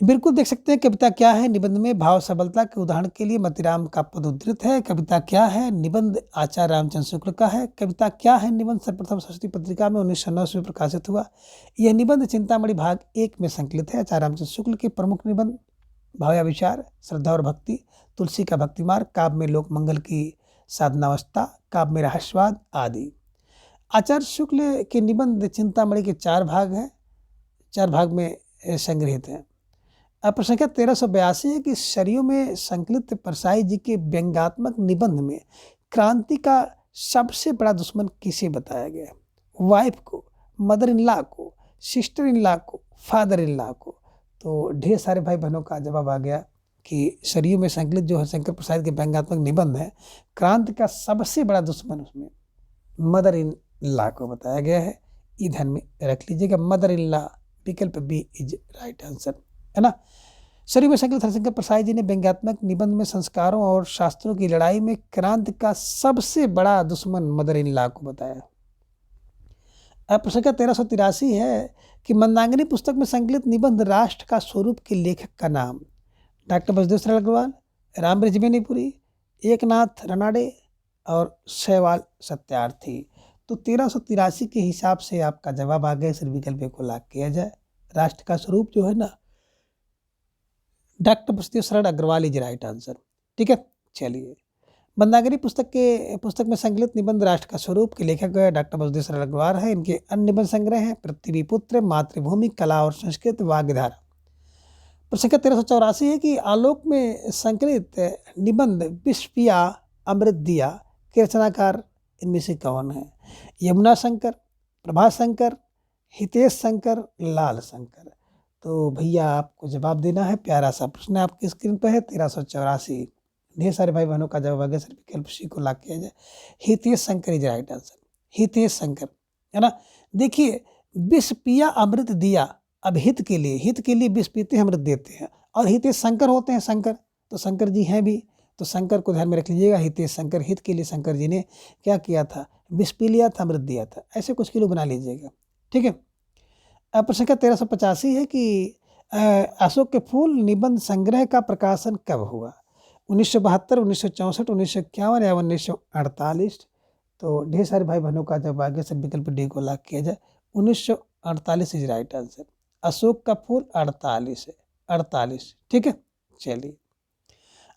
बिल्कुल देख सकते हैं कविता क्या है? निबंध में भाव सबलता के उदाहरण के लिए मतिराम का पद उद्धृत है। कविता क्या है? निबंध आचार्य रामचंद्र शुक्ल का है। कविता क्या है? निबंध सर्वप्रथम सरस्वती पत्रिका में 1909 में प्रकाशित हुआ। यह निबंध चिंतामणि भाग 1 में संकलित है। आचार्य रामचंद्र शुक्ल के प्रमुख निबंध भाव या विचार, श्रद्धा और भक्ति, तुलसी का भक्ति मार्ग, काव्य में लोक मंगल की साधनावस्था, काव्य में रहस्यवाद आदि। आचार्य शुक्ल के निबंध चिंतामणि के 4 भाग हैं, 4 भाग में संग्रहित हैं। अब प्रश्न संख्या 1382 है कि सरयू में संकलित परसाई जी के व्यंग्यात्मक निबंध में क्रांति का सबसे बड़ा दुश्मन किसे बताया गया? वाइफ को, मदर इन लॉ को, सिस्टर इन लॉ को, फादर इन लॉ को? तो ढेर सारे भाई बहनों का जवाब आ गया कि सरयू में संकलित जो है शंकर प्रसाद के व्यंग्यात्मक निबंध है, क्रांति का सबसे बड़ा दुश्मन उसमें मदर इन लॉ को बताया गया है। ये ध्यान में रख लीजिएगा, मदर इन लॉ विकल्प बी इज राइट आंसर, है ना। सरयू में संकलित हरिशंकर प्रसाद जी ने व्यंग्यात्मक निबंध में संस्कारों और शास्त्रों की लड़ाई में क्रांति का सबसे बड़ा दुश्मन मदर इन लॉ को बताया। अब प्रश्न संख्या 1383 है कि मंदाकिनी पुस्तक में संकलित निबंध राष्ट्र का स्वरूप के लेखक का नाम? डॉक्टर बसदेव सरल अग्रवाल, राम बृजबेनीपुरी, एकनाथ रनाडे और शैवाल सत्यार्थी। तो 1383 के हिसाब से आपका जवाब आ गया। सिर्फ विकल्प को लॉक किया जाए। राष्ट्र का स्वरूप जो है ना, डॉक्टर बसदेव सरल अग्रवाल इज राइट आंसर। ठीक है, चलिए मंदाकिनी पुस्तक में संकलित निबंध राष्ट्र का स्वरूप के लेखक डॉक्टर बसदेव सरल अग्रवाल है। इनके अन्य निबंध संग्रह हैं पृथ्वीपुत्र, मातृभूमि, कला और संस्कृत, वाग्धारा। प्रश्न संख्या 1384 है कि आलोक में संकलित निबंध विष पिया अमृत दिया के रचनाकार इनमें से कौन है? यमुना शंकर, प्रभा शंकर, हितेश शंकर, लाल शंकर। तो भैया आपको जवाब देना है। प्यारा सा प्रश्न आपकी स्क्रीन पर है 1384। ढेर सारे भाई बहनों का जवाब आ गया। सिर्फ विकल्प सी को लॉक किया जाए। Hitesh Shankar is right answer. Hitesh Shankar, है ना। देखिए, विष पिया अमृत दिया, अब हित के लिए विष पीते हैं, अमृत देते हैं, और हितेश शंकर होते हैं शंकर, तो शंकर जी हैं भी, तो शंकर को ध्यान में रख लीजिएगा। हितेश शंकर, हित के लिए शंकर जी ने क्या किया था? विष पी लिया था, अमृत दिया था। ऐसे कुछ किलो बना लीजिएगा। ठीक है। अब प्रश्न संख्या 1385 है कि अशोक के फूल निबंध संग्रह का प्रकाशन कब हुआ? 1972, 1964, 1951 या 1948? तो ढेर सारे भाई बहनों का जब आगे सब विकल्प डी को लॉक किया जाए। 1948 इज राइट आंसर। अशोक का फूल 48 है, 48। ठीक है, चलिए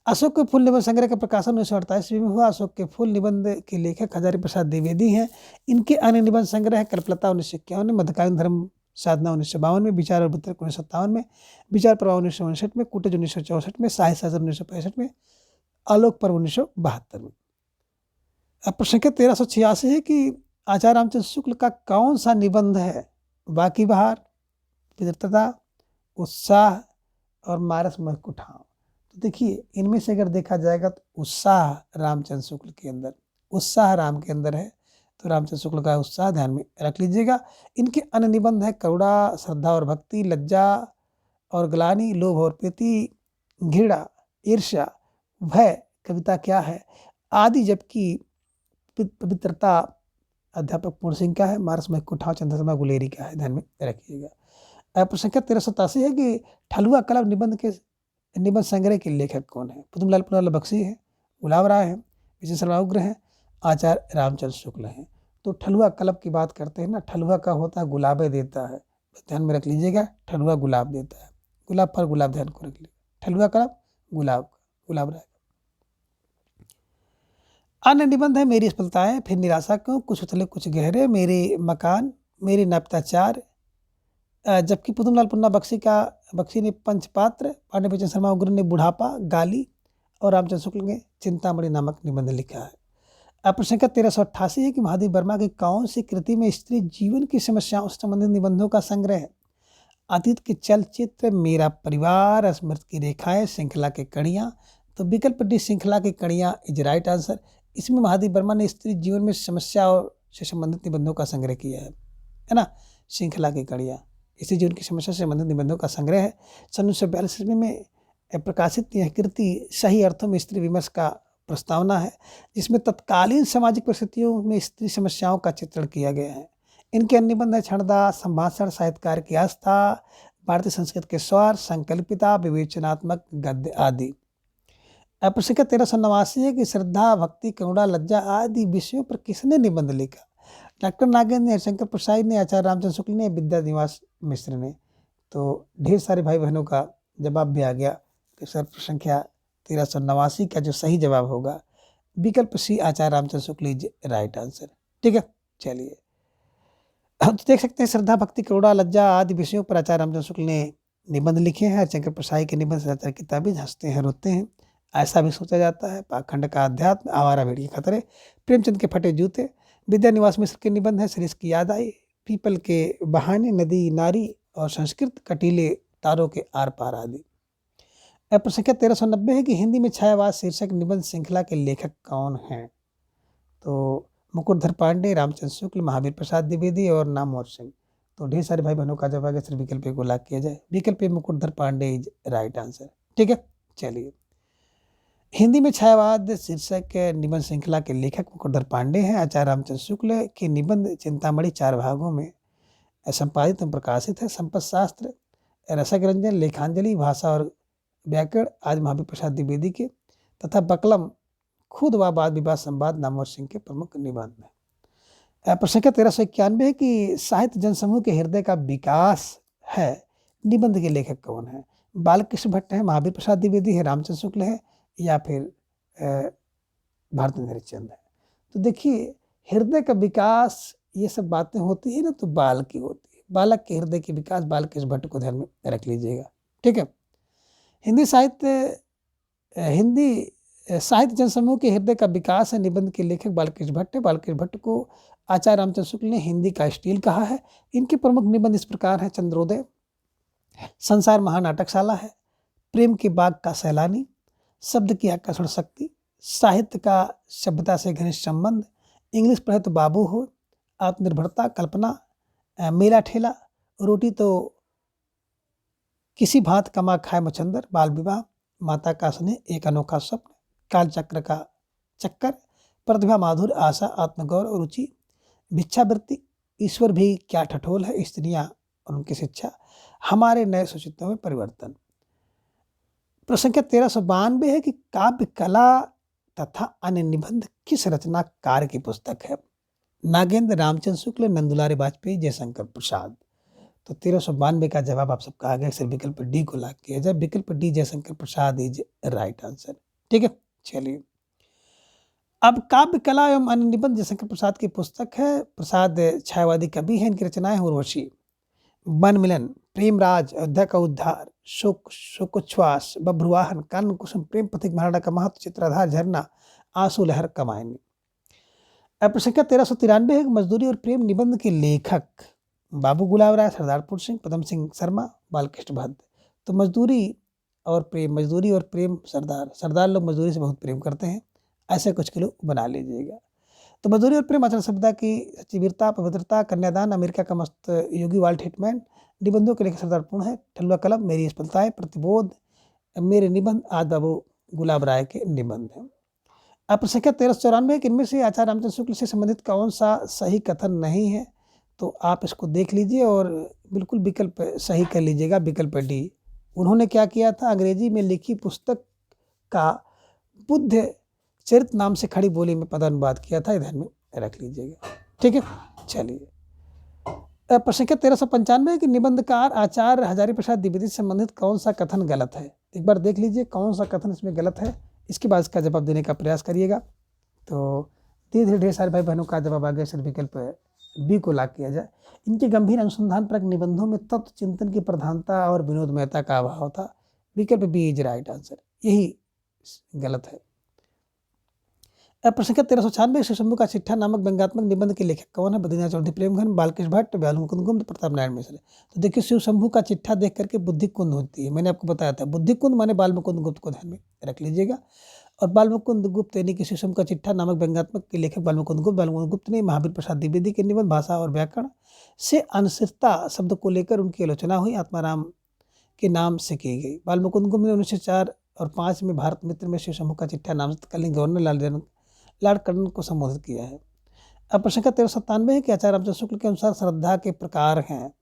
अशोक के फूल निबंध संग्रह का प्रकाशन 1948 में हुआ। अशोक के फूल निबंध के लेखक हजारी प्रसाद द्विवेदी हैं। इनके अन्य निबंध संग्रह है कल्पलता 1951 में, मध्यकालीन धर्म साधना 1952 में, विचार और वितर्क 1957 में, विचार प्रवाह 1959 में, कुटज 1964 में, साहित्य शास्त्र 1965 में, आलोक पर्व 1972 में। अब प्रश्न संख्या 1386 है कि आचार्य रामचंद्र शुक्ल का कौन सा निबंध है? बाकी बहार, विद्वता, उत्साह और मारस महकुठाव। तो देखिए, इनमें से अगर देखा जाएगा तो उत्साह रामचंद्र शुक्ल के अंदर, उत्साह राम के अंदर है, तो रामचंद्र शुक्ल का उत्साह ध्यान में रख लीजिएगा। इनके अन्य निबंध है करुणा, श्रद्धा और भक्ति, लज्जा और ग्लानि, लोभ और प्रीति, घृणा, ईर्ष्या, भय, कविता क्या है आदि। जबकि पवित्रता अध्यापक पूर्ण सिंह का है, मारस महकुठाव चंद्रशर्मा गुलेरी का है, ध्यान में रखिएगा। प्रश्न संख्या 1387 है कि ठलुआ कला निबंध संग्रह के लेखक कौन है? पुतुमलाल पुनावाला बख्शी है, गुलाब राय है, विजय शर्मा उग्र है, आचार्य रामचंद्र शुक्ल हैं। तो ठलुआ कलब की बात करते हैं ना, ठलुआ का होता है गुलाबे देता है, ध्यान में रख लीजिएगा। ठलुआ गुलाब देता है, गुलाब पर गुलाब, ध्यान को रख लीजिएगा। ठलुआ कलब गुलाब राय। अन्य निबंध है मेरी सफलताएं, फिर निराशा क्यों, कुछ उथले कुछ गहरे, मेरे मकान, मेरे नप्ताचार। जबकि पुतुमलाल पुन्ना बख्शी ने पंचपात्र, पांडे बच्चन शर्मा उग्र ने बुढ़ापा, गाली और रामचंद्र शुक्ल ने चिंतामणि नामक निबंध लिखा है। अब प्रश्न संख्या 1388 है कि महादेव वर्मा की कौन सी कृति में स्त्री जीवन की समस्याओं से संबंधित निबंधों का संग्रह है? अतीत के चलचित्र, मेरा परिवार, स्मृति की रेखाएं, श्रृंखला की कड़ियां। तो विकल्प डी श्रृंखला की कड़ियां इज राइट आंसर। इसमें महादेव वर्मा ने स्त्री जीवन में समस्याओं से संबंधित निबंधों का संग्रह किया है ना। श्रृंखला की कड़ियां स्त्री जीवन की समस्या से संबंधित निबंधों का संग्रह है। सन 1942 में प्रकाशित यह कृति सही अर्थों में स्त्री विमर्श का प्रस्तावना है, जिसमें तत्कालीन सामाजिक परिस्थितियों में स्त्री समस्याओं का चित्रण किया गया है। इनके अन्य निबंध है क्षणदास, संभाषण, साहित्यकार की आस्था, भारतीय संस्कृत के स्वर, संकल्पिता, विवेचनात्मक गद्य आदि। प्रश्न संख्या 1389 है कि श्रद्धा, भक्ति, करुणा, लज्जा आदि विषयों पर किसने निबंध लिखा? डॉक्टर नागेंद्र ने, हरिशंकर प्रसाद ने, आचार्य रामचंद्र शुक्ल ने, विद्यानिवास मिश्र ने। तो ढेर सारे भाई बहनों का जवाब भी आ गया कि सर प्रश्न संख्या 1389 का जो सही जवाब होगा विकल्प सी आचार्य Ramchandra Shukla is right answer. ठीक है, चलिए हम तो देख सकते हैं श्रद्धा, भक्ति, करुणा, लज्जा आदि विषयों पर आचार्य रामचंद्र शुक्ल ने निबंध लिखे हैं। हरिशंकर प्रसाद के निबंध सदाचार किताबें, हंसते हैं रोते हैं, ऐसा भी सोचा जाता है, पाखंड का अध्यात्म, आवारा भेड़िए खतरे, प्रेमचंद के फटे जूते। विद्यानिवास मिश्र के निबंध है सरिस की याद आई, पीपल के बहाने, नदी नारी और संस्कृत, कटीले तारों के आर पार आदि। प्रश्न संख्या 1390 है कि हिंदी में छायावाद शीर्षक निबंध श्रृंखला के लेखक कौन हैं? तो मुकुटधर पांडे, रामचंद्र शुक्ल, महावीर प्रसाद द्विवेदी और नामवर सिंह। तो ढेर सारे भाई बहनों का जवाब है सिर्फ विकल्प को लाभ किया जाए, विकल्प Mukutdhar Pandey is right answer. ठीक है, चलिए हिंदी में छायावाद शीर्षक निबंध श्रृंखला के लेखक मुकुटधर पांडे हैं। आचार्य रामचंद्र शुक्ल के निबंध चिंतामणि 4 भागों में संपादित एवं प्रकाशित है। संपत शास्त्र, रसक रंजन, लेखांजलि, भाषा और व्याकरण आज महावीर प्रसाद द्विवेदी के तथा बकलम खुद व वाद विवाद संवाद नामवर सिंह के प्रमुख निबंध हैं। प्रश्न संख्या 1391 है कि साहित्य जनसमूह के हृदय का विकास है निबंध के लेखक कौन है? बालकृष्ण भट्ट है, महावीर प्रसाद द्विवेदी है, रामचंद्र शुक्ल है या फिर भारतेंद्र हरिश्चंद्र है। तो देखिए हृदय का विकास ये सब बातें होती है ना तो बाल की होती है, बालक के हृदय के विकास बालकृष्ण भट्ट को ध्यान में रख लीजिएगा। ठीक है, हिंदी साहित्य जनसमूह के हृदय का विकास है निबंध के लेखक बालकृष्ण भट्ट है। बालकृष्ण भट्ट को आचार्य रामचंद्र शुक्ल ने हिंदी का स्टील कहा है। इनके प्रमुख निबंध इस प्रकार है: चंद्रोदय, संसार महानाटकशाला है, प्रेम के बाग का सैलानी, शब्द की आकर्षण शक्ति, साहित्य का सभ्यता से घनिष्ठ संबंध, इंग्लिश पढ़े तो बाबू हो, आत्मनिर्भरता, कल्पना, मेला ठेला, रोटी तो किसी भांत कमा खाए मचंदर, बाल विवाह, माता का स्नेह, एक अनोखा स्वप्न, काल चक्र का चक्कर, प्रतिभा, माधुर, आशा, आत्मगौरव, रुचि, भिक्षावृत्ति, ईश्वर भी क्या ठठोल है, स्त्रियां और उनकी शिक्षा, हमारे नए सुचित्रों में परिवर्तन। प्रश्न संख्या 1392 है कि काव्य कला तथा अन्य निबंध किस रचनाकार की पुस्तक है? नागेंद्र, रामचंद्र शुक्ल, नंदुलारे वाजपेयी, जयशंकर प्रसाद। तो 1392 का जवाब आप सबका आ गया, सिर्फ विकल्प डी को लाभ किया जाए, विकल्प D Jaishankar Prasad is right answer. ठीक है, चलिए अब काव्य कला एवं अन्य निबंध जयशंकर प्रसाद की पुस्तक है। प्रसाद छायावादी कवि हैं। इनकी रचनाएं उर्वशी, वन मिलन, प्रेमराज, अयोध्या का उद्धार, शोकोच्छ्वास, बभ्रुवाहन, कानन कुसुम, प्रेम पथिक, महाराणा का महत्व, चित्राधार, झरना, आंसू लहर, कमायनी। प्रश्न संख्या 1393 है मजदूरी और प्रेम निबंध के लेखक बाबू गुलाब राय, सरदारपुर सिंह, पदम सिंह शर्मा, बालकृष्ण भद्द। तो मजदूरी और प्रेम सरदार लोग मजदूरी से बहुत प्रेम करते हैं, ऐसे कुछ किलो बना लीजिएगा। तो मजदूरी और प्रेम आचरण सभ्यता की सच्ची वीरता, पवित्रता, कन्यादान, अमेरिका का मस्त योगी, वाल्ट हिटमैन, निबंधों के लेखक सरदारपुर है, ठल्लुआ कलम, मेरी सफलताएं, प्रतिबोध, मेरे निबंध आदि बाबू गुलाब राय के निबंध हैं। अब प्रश्न संख्या 1394 इनमें से आचार्य रामचंद्र शुक्ल से संबंधित कौन सा सही कथन नहीं है? तो आप इसको देख लीजिए और बिल्कुल विकल्प सही कर लीजिएगा, विकल्प डी। उन्होंने क्या किया था? अंग्रेजी में लिखी पुस्तक का बुद्ध चरित नाम से खड़ी बोली में पदानुवाद किया था, ध्यान में रख लीजिएगा। ठीक है, चलिए प्रश्न संख्या 1395 कि निबंधकार आचार्य हजारी प्रसाद द्विवेदी से संबंधित कौन सा कथन गलत है? एक बार देख लीजिए कौन सा कथन इसमें गलत है, इसके बाद इसका जवाब देने का प्रयास करिएगा। तो धीरे धीरे ढेर सारे भाई बहनों का जवाब आ गया, सिर्फ विकल्प बी को लाभ किया जाए। इनके गंभीर अनुसंधान पर निबंधों में तत्व चिंतन की प्रधानता और विनोदमयता का अभाव था, विकल्प बी इज राइट आंसर। यही गलत है। प्रश्न संख्या 1396 शिव शंभू का चिट्ठा नामक व्यंग्यात्मक निबंध के लेखक कौन है? बद्रीनाथ चौधरी प्रेमघन, बालकृष्ण भट्ट, व्याल मुकुंद गुप्त, प्रताप नारायण मिश्र। तो देखिए शिव शंभू का चिट्ठा देख करके बुद्धि कुंद होती है, मैंने आपको बताया था। बुद्धि कुंद माने बाल मुकुंद गुप्त को ध्यान में रख लीजिएगा। और बाल मुकुंद गुप्त यानी कि शिव शंभू का चिट्ठा नामक व्यंग्यात्मक के लेखक बाल मुकुंद गुप्त। बाल मुकुंद गुप्त ने महावीर प्रसाद द्विवेदी के निबंध भाषा और व्याकरण से अनिश्चितता शब्द को लेकर उनकी आलोचना हुई, आत्माराम के नाम से की गई। बाल मुकुंद गुप्त ने 1904 और 5 में भारत मित्र में शिव शंभू का चिट्ठा नामजद तत्कालीन गवर्नर लॉर्ड कर्नल को संबोधित किया है। अब प्रश्न का 1397 है कि आचार्य रामचंद्र शुक्ल के अनुसार श्रद्धा के प्रकार हैं।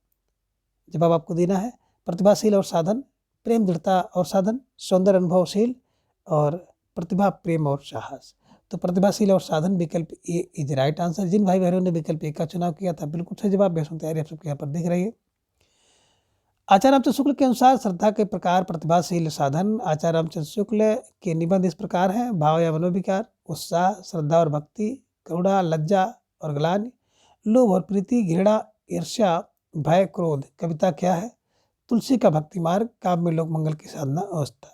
जवाब आपको देना है प्रतिभाशील और साधन, प्रेम दृढ़ता और साधन, सौंदर्य अनुभवशील और प्रतिभा प्रेम और साहस। तो प्रतिभाशील और साधन विकल्प ए इज राइट आंसर। जिन भाई बहनों ने विकल्प ए का चुनाव किया था बिल्कुल सही जवाब। बेहद तैयारी आप सबके यहाँ पर दिख रही है। आचार्य रामचंद्र शुक्ल के अनुसार श्रद्धा के प्रकार प्रतिभाशील साधन। आचार्य रामचंद्र शुक्ल के निबंध इस प्रकार हैं: भाव या मनोविकार, उत्साह, श्रद्धा और भक्ति, करुणा, लज्जा और ग्लानि, लोभ और प्रीति, घृणा, ईर्ष्या, भय, क्रोध। कविता क्या है? तुलसी का भक्ति मार्ग, काव्य में लोक मंगल की साधना अवस्था।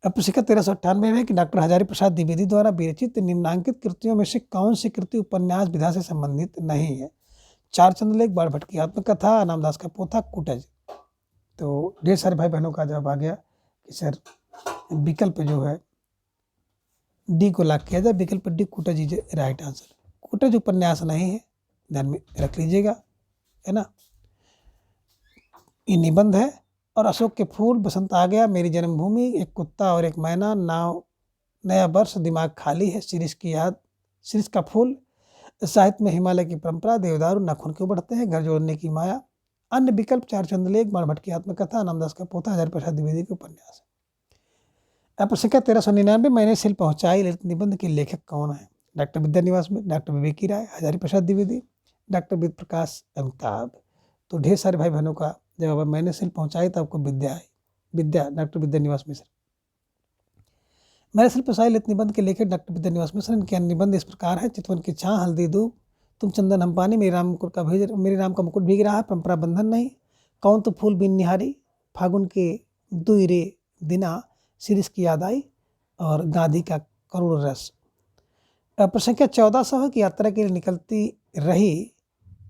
अब प्रश्न 1398 है कि डॉक्टर हजारी प्रसाद द्विवेदी द्वारा विरचित निम्नांकित कृतियों में से कौन सी कृति उपन्यास विधा से संबंधित नहीं है? चार चंद्रलेख, बाणभट्ट की आत्मकथा, नामदास का पोथा, कुटज। तो ढेर सारे भाई बहनों का जवाब आ गया कि सर विकल्प जो है डी को लॉक किया जाए। विकल्प डी कुटज इज राइट आंसर। कुटज उपन्यास नहीं है, ध्यान में रख लीजिएगा, है ना। ये निबंध है। और अशोक के फूल, बसंत आ गया, मेरी जन्मभूमि, एक कुत्ता और एक मैना, नाव, नया वर्ष, दिमाग खाली है, शीर्ष की याद, शीर्ष का फूल, साहित्य में हिमालय की परंपरा, देवदारू, नाखून क्यों बढ़ते हैं, घर जोड़ने की माया। अन्य विकल्प चार चंद्रलेख, बाणभट्ट की आत्मकथा, नामदास का पोथा, हजारी प्रसाद द्विवेदी के उपन्यास। अब प्रश्न 1399 मैंने सिल पहुंचाई ललित निबंध के लेखक कौन है? डॉक्टर विद्यानिवास में, डॉक्टर विवेकी राय, हजारी प्रसाद द्विवेदी, डॉक्टर वेद प्रकाश अमिताभ। तो ढेर सारे भाई बहनों का जब मैंने सिल पहुंचाई तो आपको विद्या आई, विद्या डॉक्टर विद्यानिवास मिश्र। मैंने सिल पहुंचाई ललित निबंध के लेखक डॉक्टर विद्यानिवास मिश्र। इनके निबंध इस प्रकार है: चितवन की छां, हल्दी दूब, तुम चंदन हम पानी, मेरे राम का मुकुट भीग रहा है, परंपरा बंधन नहीं, कौन तो फूल बिन निहारी, फागुन के दुई रे दिना, शीर्ष की याद आई और गांधी का करुण रस। प्रश्न संख्या 1400 है कि यात्रा के लिए निकलती रही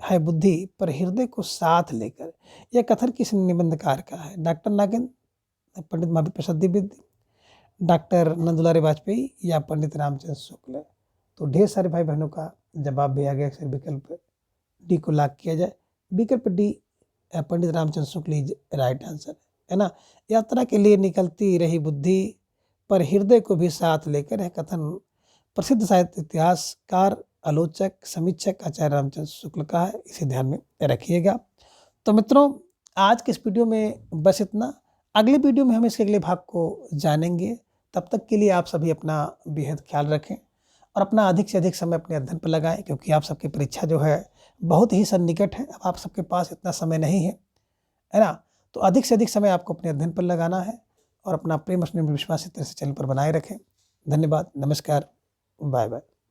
है बुद्धि पर हृदय को साथ लेकर। यह कथन किस निबंधकार का है? डॉक्टर नागेंद्र, पंडित महावीर प्रसाद द्विवेदी, डॉक्टर नंदुलारे वाजपेयी या पंडित रामचंद्र शुक्ल। तो ढेर सारे भाई बहनों का जवाब भी आ गया। अक्सर विकल्प डी को लॉक किया जाए। विकल्प D Pandit Ramchandra Shukla is right answer, है ना। यात्रा के लिए निकलती रही बुद्धि पर हृदय को भी साथ लेकर है कथन प्रसिद्ध साहित्य इतिहासकार, आलोचक, समीक्षक आचार्य रामचंद्र शुक्ल का है। इसे ध्यान में रखिएगा। तो मित्रों आज के इस वीडियो में बस इतना। अगले वीडियो में हम इसके अगले भाग को जानेंगे। तब तक के लिए आप सभी अपना बेहद ख्याल रखें और अपना अधिक से अधिक समय अपने अध्ययन पर लगाएं, क्योंकि आप सबकी परीक्षा जो है बहुत ही सन्निकट है। अब आप सबके पास इतना समय नहीं है, है ना। तो अधिक से अधिक समय आपको अपने अध्ययन पर लगाना है और अपना प्रेम, अपने विश्वास इस तरह से चैनल पर बनाए रखें। धन्यवाद, नमस्कार, बाय बाय।